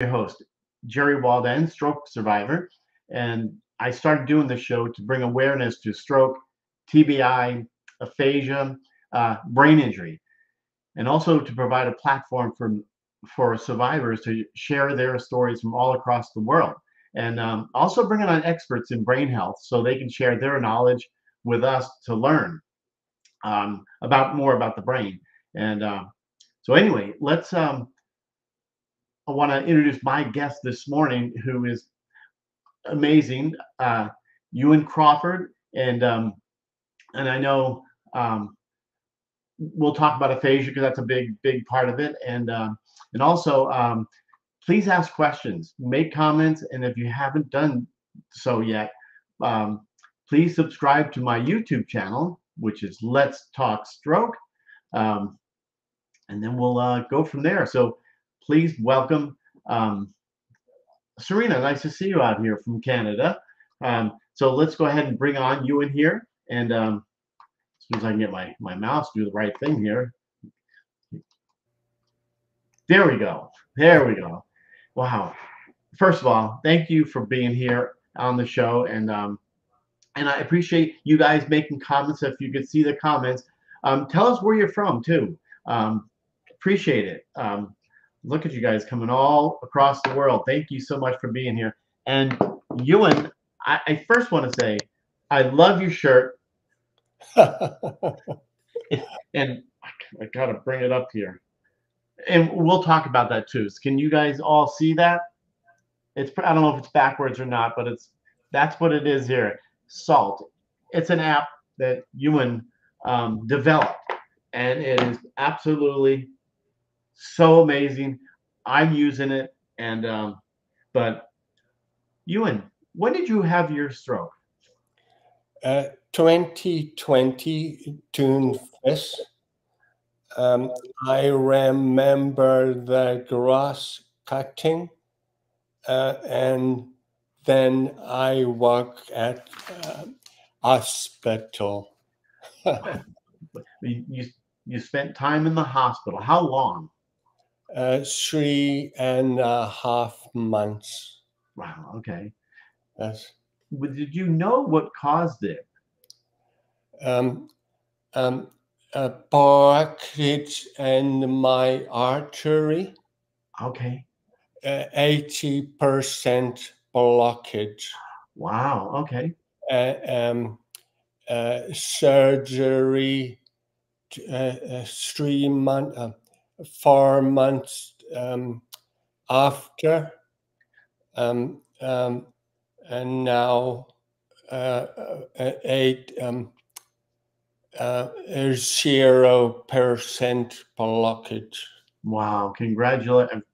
your host, Jerry Wald, stroke survivor. And I started doing the show to bring awareness to stroke, TBI, aphasia, brain injury, and also to provide a platform for survivors to share their stories from all across the world. And also bringing on experts in brain health so they can share their knowledge with us to learn about more about the brain. And so anyway, let's I want to introduce my guest this morning, who is amazing, Ewan Crawford, and I know we'll talk about aphasia because that's a big part of it, and also please ask questions, make comments, and if you haven't done so yet, um, please subscribe to my YouTube channel, which is Let's Talk Stroke, um, and then we'll go from there. So please welcome. Serena, nice to see you out here from Canada. So let's go ahead and bring on you in here. And as soon as I can get my mouse to do the right thing here. There we go. There we go. Wow. First of all, thank you for being here on the show. And I appreciate you guys making comments. If you could see the comments, tell us where you're from too. Appreciate it. Look at you guys coming all across the world. Thank you so much for being here. And Ewan, I first want to say, I love your shirt. And I got to bring it up here. And we'll talk about that too. So can you guys all see that? I don't know if it's backwards or not, but that's what it is here. Salt. It's an app that Ewan developed, and it is absolutely so amazing. I'm using it, and but Ewan, when did you have your stroke? 2020, June 5th. I remember the grass cutting, and then I work at hospital. You spent time in the hospital. How long? 3.5 months. Wow. Okay. Yes. Did you know what caused it? A blockage in my artery. Okay. 80% blockage. Wow. Okay. Surgery 4 months after, and now 0% blockage. Wow!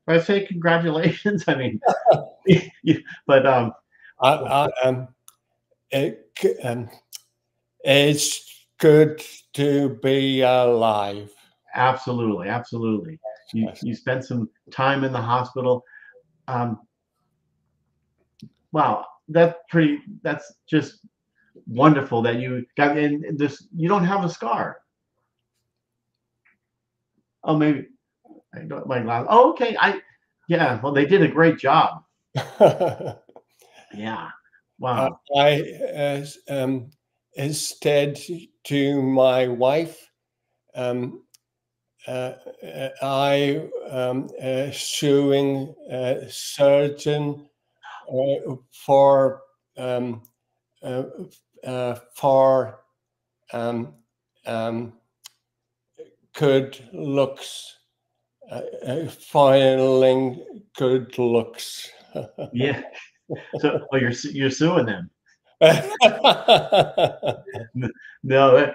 I say congratulations. I mean, but it's good to be alive. Absolutely, absolutely. You spent some time in the hospital. Wow, that's just wonderful that you got in this. You don't have a scar. Oh, maybe I got my glass. Oh, okay. Yeah. Well, they did a great job. Yeah. Wow. I instead to my wife, I suing a surgeon for good looks, filing good looks. Yeah. So, you're suing them. No.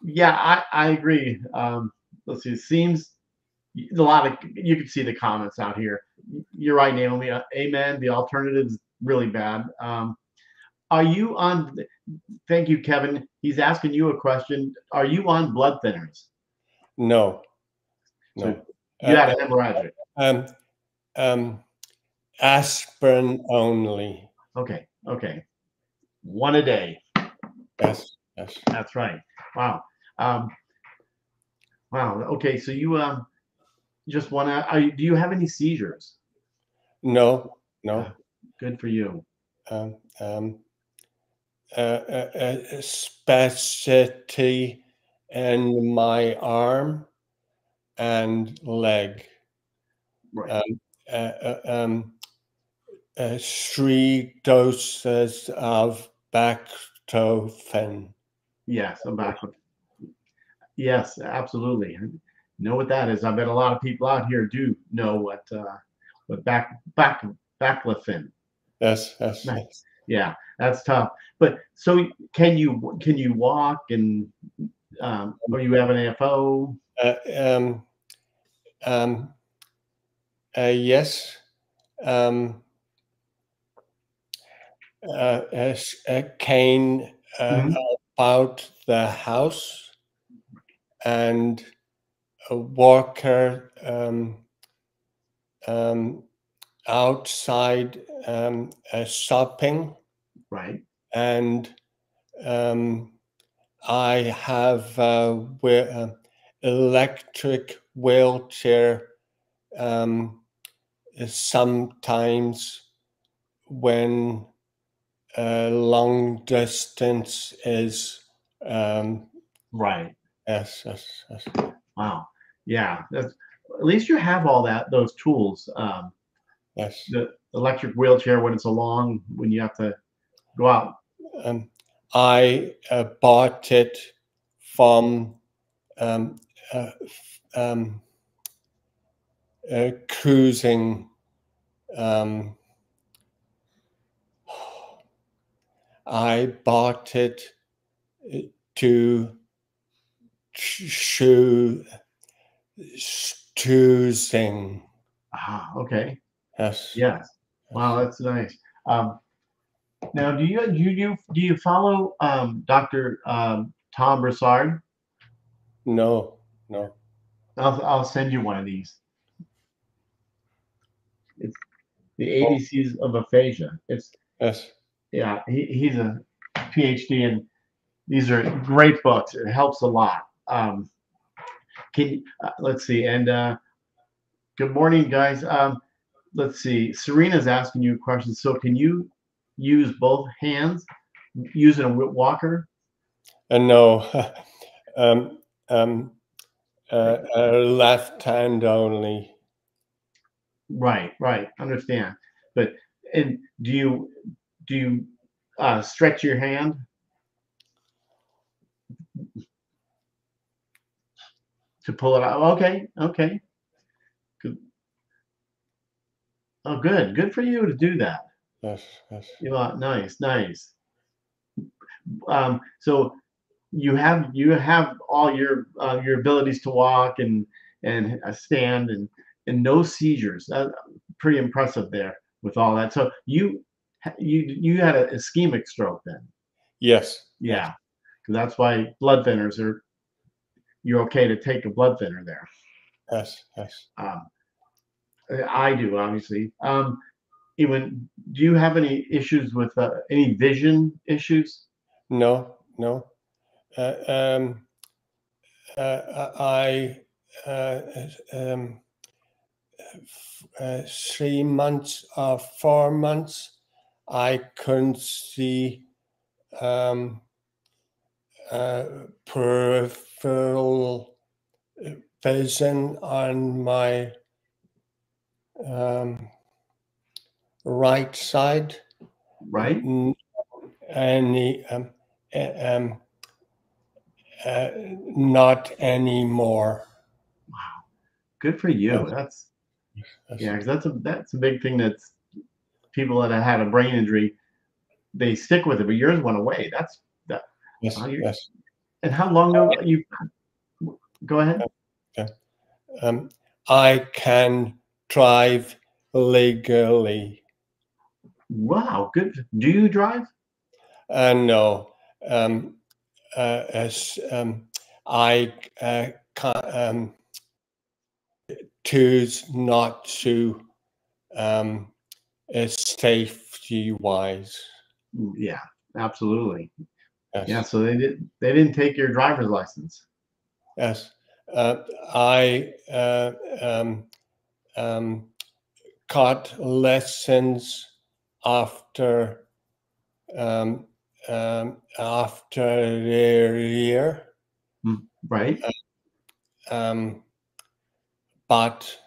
Yeah, I agree. Let's see. It seems a lot of you can see the comments out here. You're right, Naomi. Amen. The alternative is really bad. Are you on? Thank you, Kevin. He's asking you a question. Are you on blood thinners? No. So you had a hemorrhagic. Aspirin only. Okay. One a day. Yes. That's right. Wow. Wow. Okay. So you just want to? Do you have any seizures? No, Yeah, no. good for you. Um, um, spasticity in my arm and leg. Right. Um, 3 doses of baclofen. Yes, I'm back. Yes, absolutely. I know what that is. I bet a lot of people out here do know what baclofen. Yes, yes, Nice. yes. Yeah, that's tough. But so can you walk and or you have an AFO? Uh, um, um, yes. Um, a cane Mhm. about the house and a walker um, outside shopping, Right. and um, I have electric wheelchair sometimes when long distance is um, Right. yes, yes, yes, Wow. Yeah. That's at least you have all those tools. yes. The electric wheelchair when it's along when you have to go out. Um, I bought it from um, uh, um, cruising. Um, I bought it to shoe choosing. Ah, okay. Yes, Yes. Wow, yes. that's nice. Um, Now, do you follow Dr. Tom Broussard? No, no. I'll send you one of these. It's the Oh, ABCs of aphasia. It's yes, yeah, he's a PhD, and these are great books. It helps a lot. Can let's see, and good morning, guys. Let's see. Serena's asking you a question. So, can you use both hands using a walker? no. um, um, left hand only. Right, right. Understand. But and do you stretch your hand to pull it out? Okay, okay. Good. Oh, good. Good for you to do that. Yes, yes, Nice, nice. So you have all your abilities to walk and stand and no seizures. Pretty impressive there with all that. So you had a ischemic stroke then. yes, yes, Yeah, because that's why blood thinners are. You're okay to take a blood thinner there. yes, yes. Um, I do obviously. Even do you have any issues with any vision issues? No, no. Uh, um, I uh, um, 3 months or 4 months, I couldn't see um, peripheral vision on my um, right side. Right? N- Any um, not anymore. Wow, good for you. Yes, That's yes, yeah, because that's a big thing. That's people that have had a brain injury, they stick with it, but yours went away. That's that. yes, Wow, yes. and how long ago you go ahead? Okay. Um, I can drive legally. Wow, good. Do you drive? No, um, as I can, choose not to, um, safety wise. Yeah, absolutely. Yeah, Yes, so they didn't take your driver's license. yes. I um, got lessons after after their year, Right. but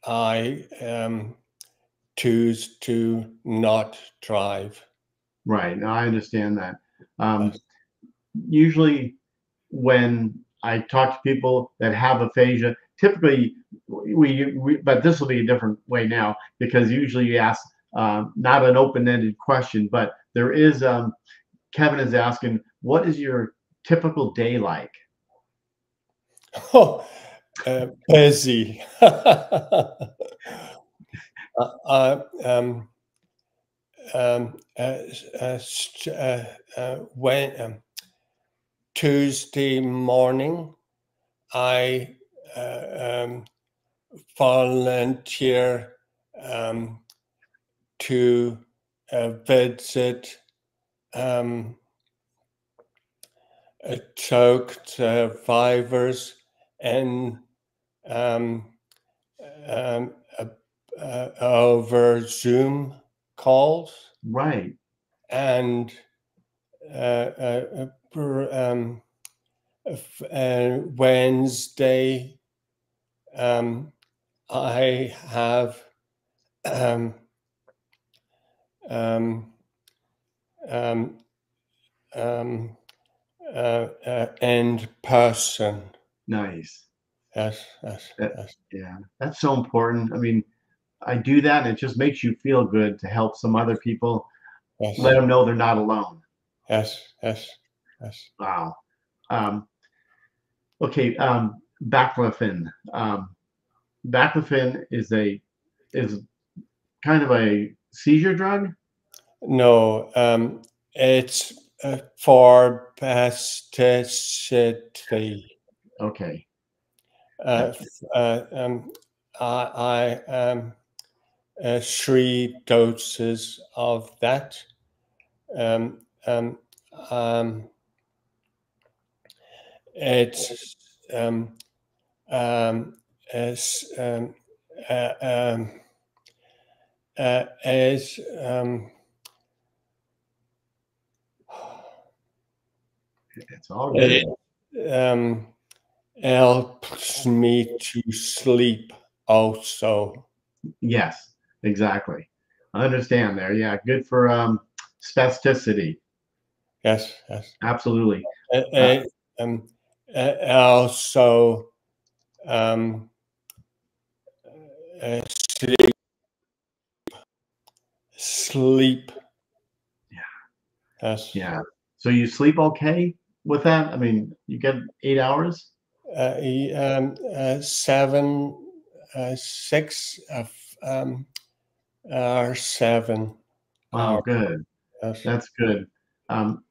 I choose to not drive. Right. Now I understand that. Yes. Usually, when I talk to people that have aphasia, typically but this will be a different way now because usually you ask not an open-ended question, but there is. Kevin is asking, "What is your typical day like?" Oh, busy. uh, um, when Tuesday morning, I volunteer to visit stroke survivors and um, um, over Zoom calls, Right. and Wednesday I have um, um, um, um, in person. Nice. Yes, yes, That, yes, yeah, that's so important. I mean, I do that, and it just makes you feel good to help some other people, let yes, them know they're not alone. yes, yes, yes. Wow. Um, okay. Baclofen. Baclofen is kind of a seizure drug. No, it's for plasticity. Okay. Uh, I 3 doses of that. Um, um, um, it's um, it's uh, um, is It's all it good. um, helps me to sleep also. Yes, exactly. I understand there. Yeah, good for spasticity. Yes, yes. Absolutely. Uh, Uh, uh, um, also um, sleep, sleep. Yes. yeah. So you sleep okay with that? I mean, you get 8 hours? Seven, six, um, or 7 hours. Wow, good. Yes. That's good.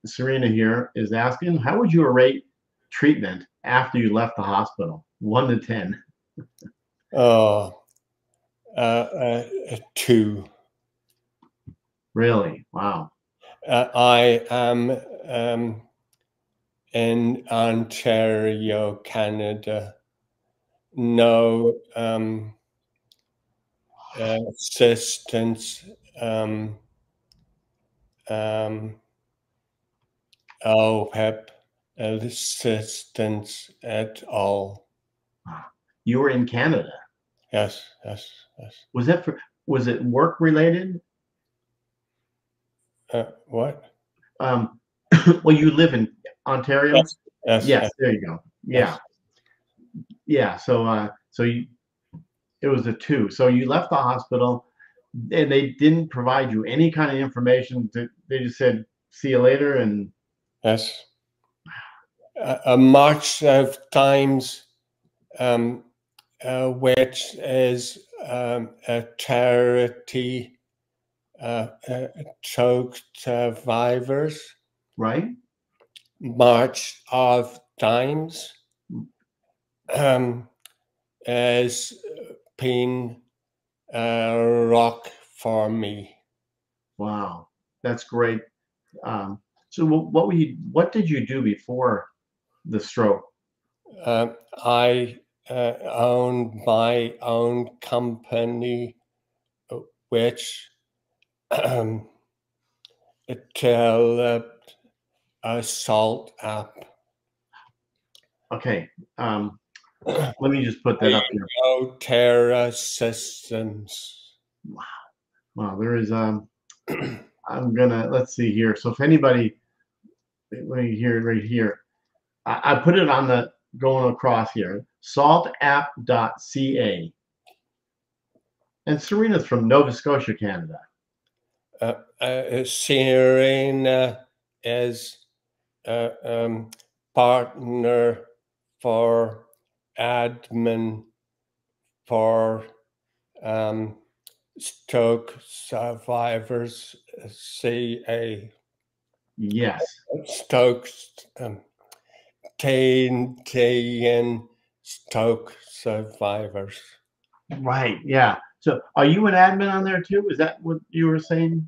Serena here is asking, how would you rate treatment after you left the hospital? 1 to 10. Oh, 2. Really? Wow. I am in Ontario, Canada. No assistance, um, um, OPEP assistance at all. You were in Canada. Yes, yes, yes. Was that for, was it work related? What? Um, well, you live in Ontario? Yes, yes, Yes, yes, there you go. Yeah. yes. Yeah. So it was a two. So you left the hospital and they didn't provide you any kind of information. They just said, see you later. And Yes. Much of times, um, which is a charity, stroke survivors. right. Much of times um, has been a rock for me. Wow. That's great. So what did you do before the stroke? I own my own company which developed a salt app. Okay. Let me just put that up here. Terra Systems. Wow. There is let's see here. So if anybody, let me hear it right here. I put it on the going across here. Saltapp.ca. And Serena's from Nova Scotia, Canada. Serena is partner for admin for stroke survivors, CA. Yes. Stokes, TN stroke survivors. Right. Yeah. So are you an admin on there too? Is that what you were saying?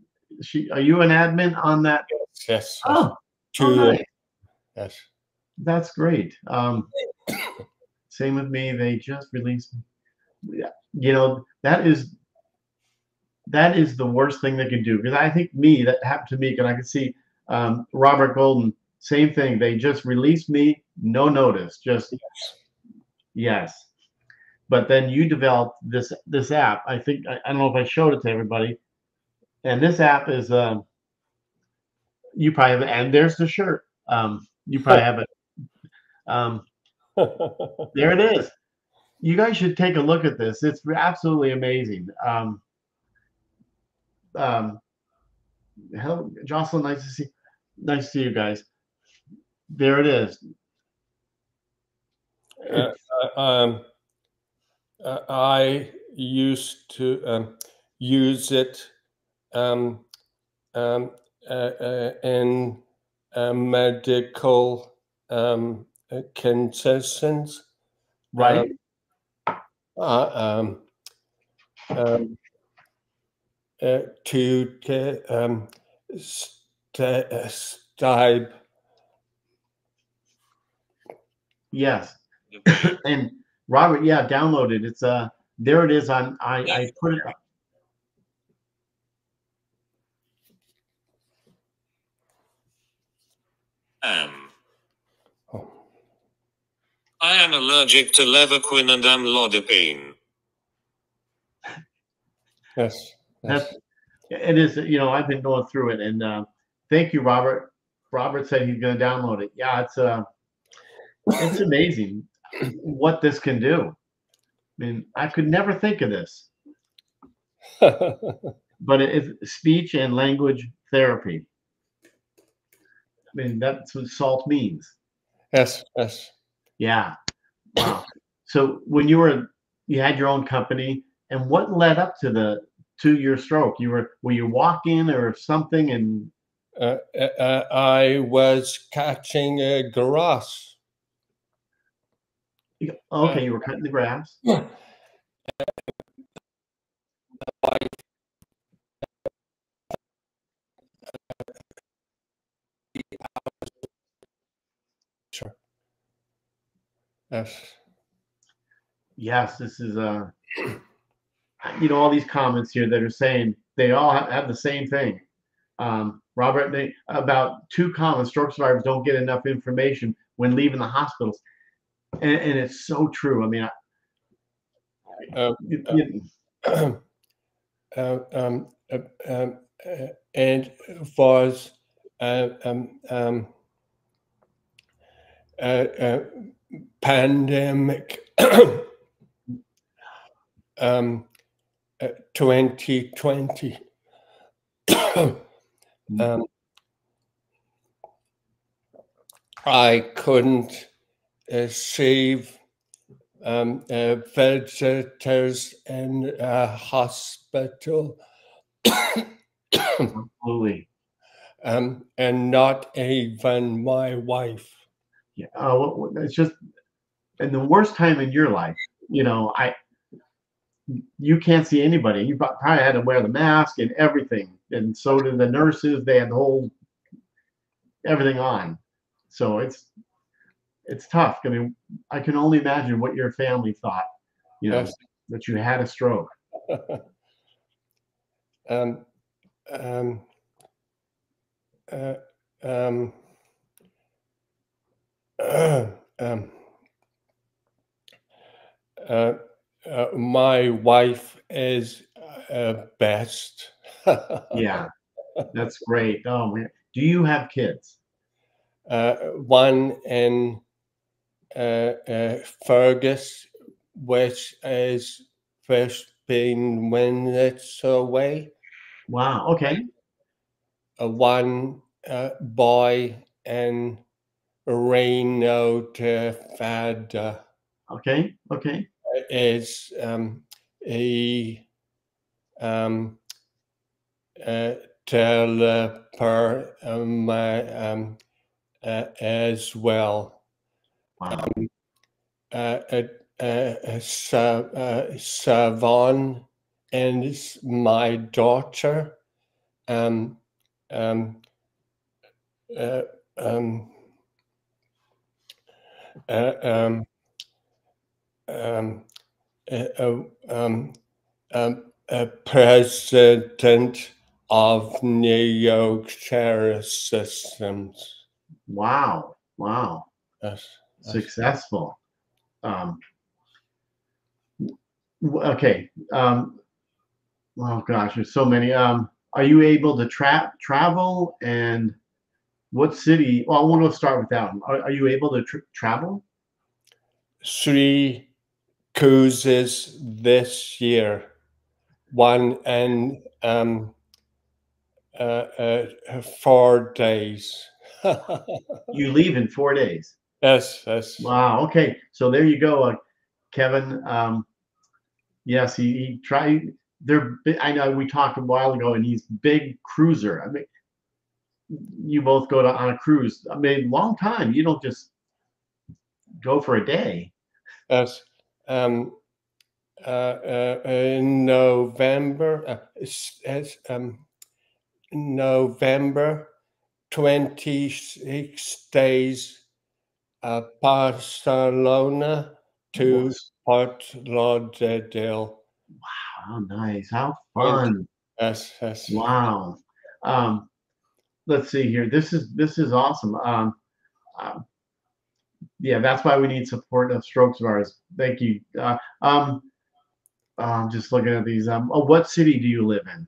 Are you an admin on that? Yes. Oh, nice. Yes. That's great. Same with me. They just released. Yeah. That is the worst thing they can do, because I think that happened to me, because I could see Robert Golden, same thing. They just released me, no notice, just yes. But then you developed this app. I think I don't know if I showed it to everybody. And this app is you probably have it, and there's the shirt. You probably have it. There it is. You guys should take a look at this. It's absolutely amazing. Jocelyn, nice to see you guys. There it is. I used to use it in medical conditions, right? To stibe. Yes. And Robert, yeah, download it. It's there it is on I put it up. I am allergic to levaquin and amlodipine. Yes. It is. I've been going through it, and thank you, Robert. Robert said he's going to download it. Yeah, it's amazing what this can do. I mean, I could never think of this. But it is speech and language therapy. I mean, that's what SALT means. Yes. Yeah. Wow. So when you had your own company, and what led up to your stroke? Were you walking or something? And I was catching grass. Okay, you were cutting the grass. Sure. Yes. Yes, this is all these comments here that are saying they all have the same thing. Robert, about 2 common stroke survivors don't get enough information when leaving the hospitals, and it's so true. I mean, and was pandemic 2020. I couldn't save visitors in a hospital. Absolutely. And not even my wife. Yeah. It's just, in the worst time in your life, you can't see anybody. You probably had to wear the mask and everything, and so did the nurses. They had the whole everything on. So it's tough. I mean, I can only imagine what your family thought, Yes. that you had a stroke. um, um, uh, um, um, uh, my wife is best. Yeah, that's great. Oh man, do you have kids? One in Fergus, which is 15 minutes away. Wow. Okay. One boy in Reno, Nevada, Okay. Okay. is a um, developer as well. Wow. Uh, Savon and my daughter. Um, um, uh, um, uh, um, um, um, president of New York Terror Systems. Wow. Wow. Yes, yes. Successful. Um, okay. Oh gosh, there's so many. Are you able to travel, and what city? Well, we'll start with that one. Are you able to travel? 3 cruises this year. One in 4 days. You leave in 4 days. Yes, yes. Wow. Okay. So there you go, Kevin. Yes, he tried. I know we talked a while ago, and he's big cruiser. I mean, you both go on a cruise. I mean, long time. You don't just go for a day. Yes. Um, in November, November 26 days, Barcelona to Was Port Lauderdale. how nice. How 20, fun. yes, yes. Wow. Um, let's see here. This is awesome. Um, yeah, that's why we need support of Strokes Bars. Thank you. I'm just looking at these. What city do you live in?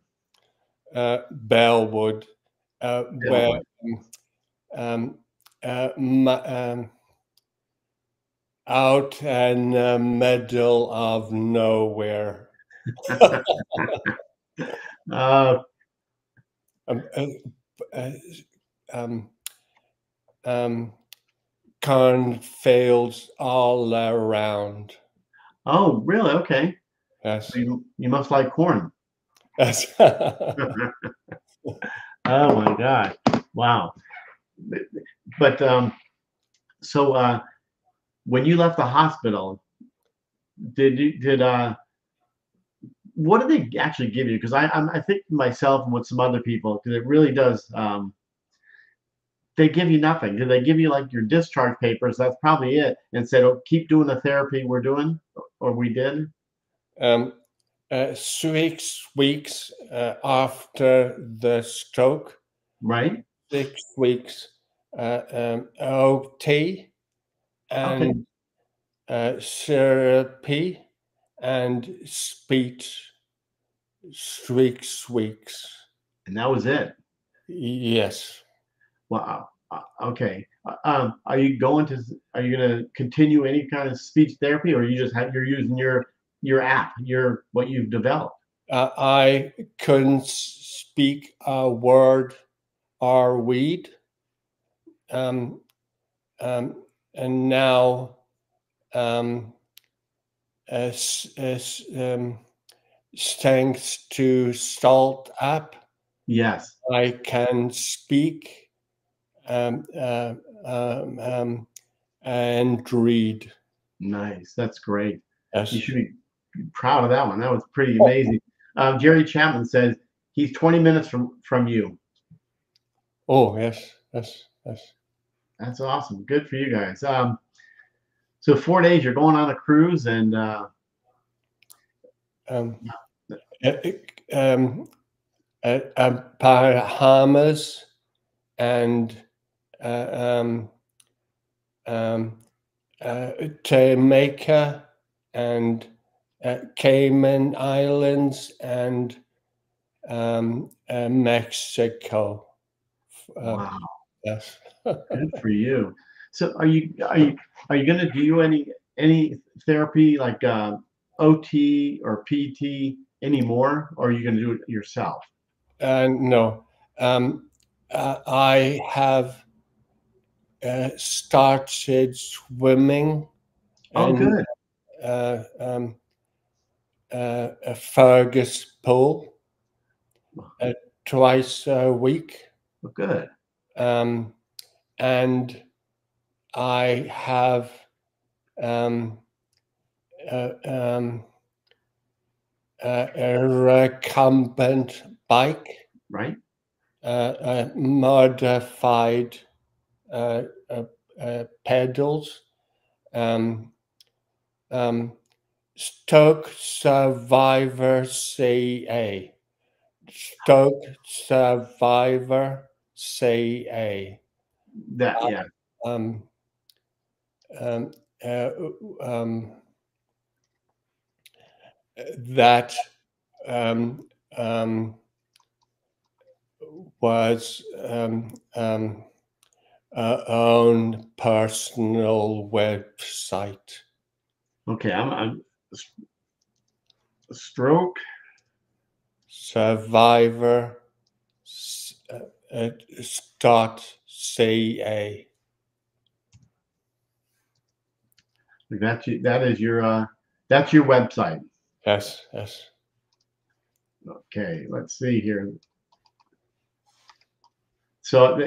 Bellwood, where Delaware. um, out in the middle of nowhere. uh, Um, uh, uh, um, um, cornfields all around. oh, really? Okay. So Yes. you must like corn. Yes. Oh my God. Wow. But so when you left the hospital, did what did they actually give you? Because I think myself and with some other people, because it really does. They give you nothing. Did they give you like your discharge papers? That's probably it. And said, "Oh, keep doing the therapy we're doing, or we did." um, 6 weeks after the stroke, Right? 6 weeks OT Okay. and therapy and speech. 6 weeks. And that was it. Yes. Wow. Okay. Are you going to? Are you going to continue any kind of speech therapy, or you just you're using your app, your what you've developed? I couldn't speak a word or read. Um, and now, um, thanks to Salt app, Yes. I can speak um, uh, um, um, and read. Nice. That's great. You Yes. should be proud of that one. That was pretty amazing. Jerry Chapman says he's 20 minutes from you. Oh, yes, yes, yes. That's awesome. Good for you guys. So 4 days you're going on a cruise, and Um, uh, um, Bahamas and Jamaica and Cayman Islands and Mexico. Wow, Yes. good for you. So are you going to do any therapy like OT or PT anymore, or are you going to do it yourself? No. I have started swimming Oh, in good. a Fergus pool twice a week. Oh, good. And I have a recumbent bike, Right. modified pedals, Stoke Survivor CA. Stoke Survivor CA. That, yeah. Um, um, uh, um, that was own personal website. Okay, I'm stroke. Survivor dot CA. That is your that's your website. Yes, yes. Okay, let's see here. So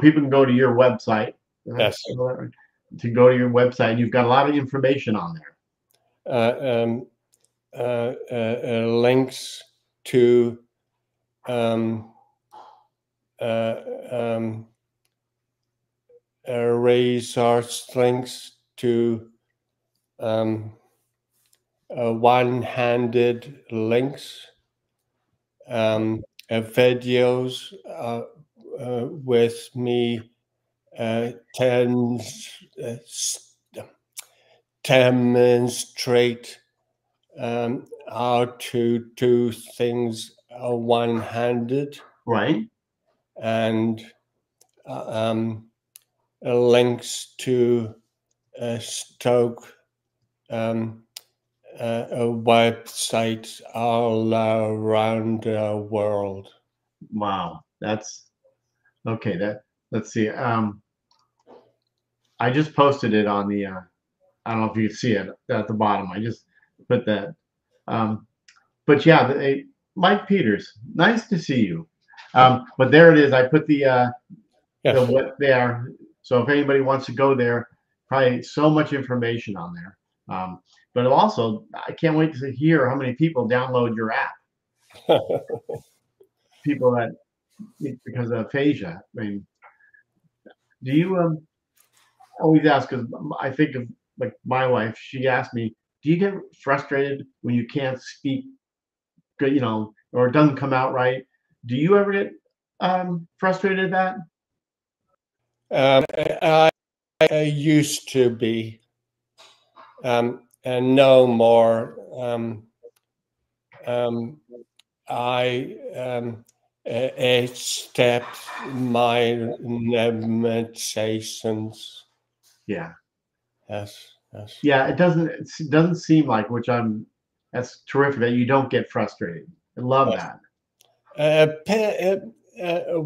people can go to your website. Yes. To go to your website, you've got a lot of information on there. Links to resource links to one-handed links, videos with me demonstrate how to do things one-handed, Right. and links to Stoke websites all around the world. Wow. That's okay. Let's see. I just posted it on the I don't know if you can see it at the bottom. I just put that. But yeah, Mike Peters, nice to see you. But there it is. I put the what there. So if anybody wants to go there, probably so much information on there. But also, I can't wait to hear how many people download your app. People that because of aphasia. I mean, do you always ask? Because I think of like my wife. She asked me, "Do you get frustrated when you can't speak good, or it doesn't come out right?" Do you ever get frustrated at I used to be, and no more. I accept my limitations. Yeah. Yes, yes. Yeah, it doesn't seem like, which that's terrific that you don't get frustrated. I love that.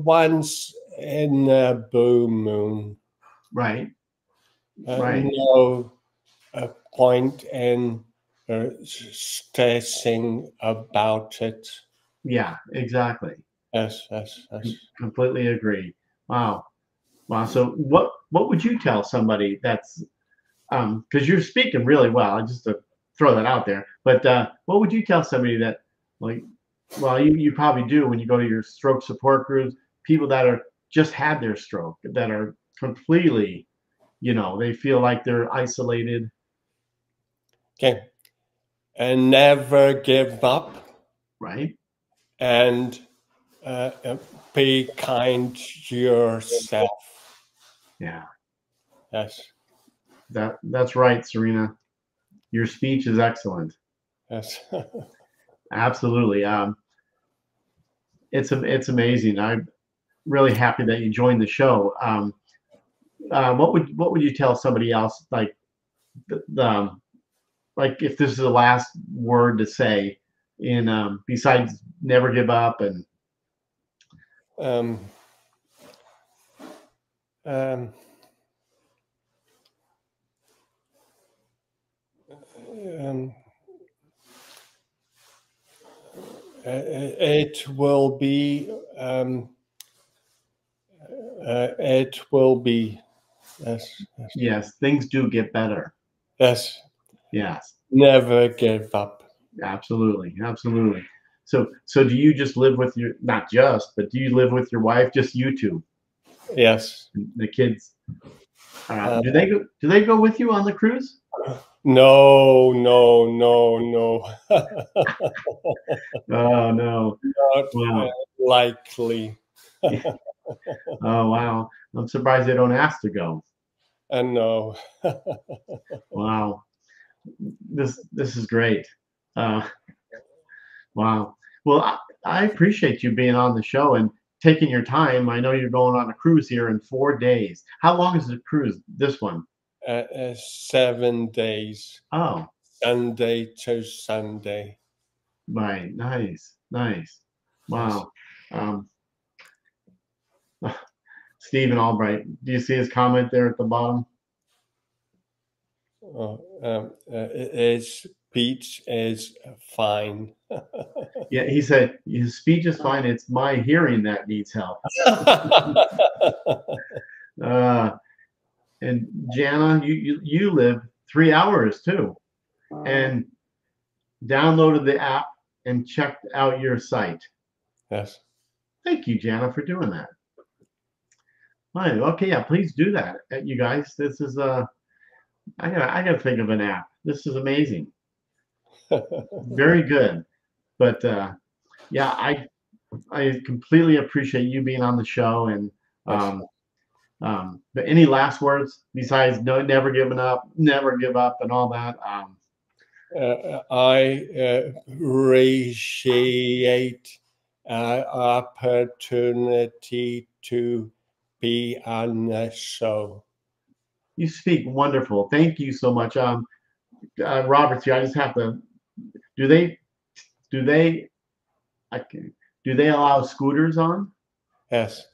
Once in a blue moon. Right. Right. No point in stressing about it. Yeah, exactly. Yes, yes, yes. Completely agree. Wow. Wow. So what would you tell somebody that's because you're speaking really well, just to throw that out there, but what would you tell somebody that like well you probably do when you go to your stroke support groups, people that are just had their stroke, that are completely, they feel like they're isolated. Okay. And never give up. Right. And be kind to yourself. Yeah, Yes. that's right, Serena. Your speech is excellent. Yes. Absolutely. It's amazing. I'm really happy that you joined the show. What would you tell somebody else, like like if this is the last word to say in besides never give up and um, um, um, it will be yes, yes, yes, things do get better. yes. Yes, Never give up. absolutely, absolutely. So do you just live with your, not just, but do you live with your wife, just you two, Yes. the kids? Do they go with you on the cruise? No, no, no, no. Oh no. Not Wow. likely. Oh wow. I'm surprised they don't ask to go. No. Wow. This is great. Uh, wow. Well, I appreciate you being on the show and taking your time. I know you're going on a cruise here in 4 days. How long is the cruise? This one? 7 days, Oh, Sunday to Sunday. right. Nice. Nice. Yes. Wow. Um, Stephen Albright. Do you see his comment there at the bottom? His speech is fine. Yeah, he said his speech is fine. It's my hearing that needs help. Uh, and Jana, you live 3 hours too, and downloaded the app and checked out your site. Yes. Thank you, Jana, for doing that. Fine. Okay, yeah, please do that, you guys. This is I gotta think of an app. This is amazing. Very good. But yeah, I completely appreciate you being on the show. And Yes. but any last words besides no, never giving up, never give up, and all that? I appreciate opportunity to be on the show. You speak wonderful. Thank you so much. Robert's here. I just have to. Do they? Do they? I can, do they allow scooters on? Yes.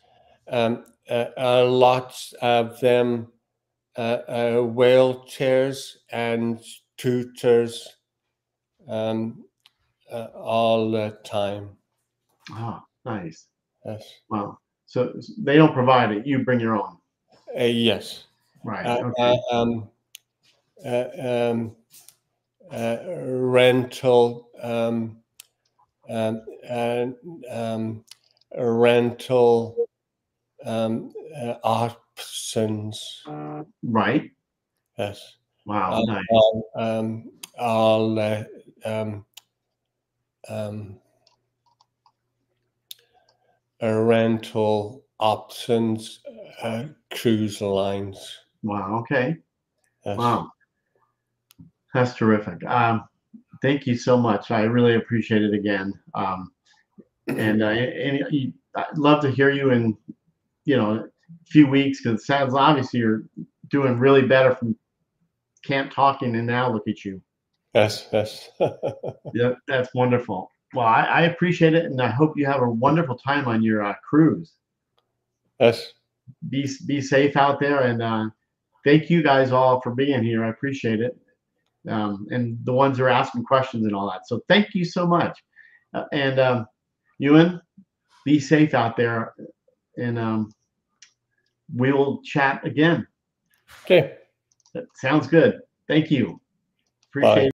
Lots of them wheelchairs and tutors all the time. Oh, nice. Yes. Wow. So they don't provide it. You bring your own. Yes. Right. Okay. Rental rental options. Right. Yes. Wow. Nice. All rental options, cruise lines. Wow. Okay. Yes. Wow. That's terrific. Thank you so much. I really appreciate it again. And I'd love to hear you in, a few weeks, because it sounds obviously you're doing really better from camp talking, and now look at you. Yes, yes. Yeah, that's wonderful. Well, I appreciate it, and I hope you have a wonderful time on your cruise. Yes. Be safe out there, and thank you guys all for being here. I appreciate it, and the ones who are asking questions and all that. So thank you so much, and Ewan, be safe out there, and we will chat again. Okay. That sounds good. Thank you. Appreciate Bye. it.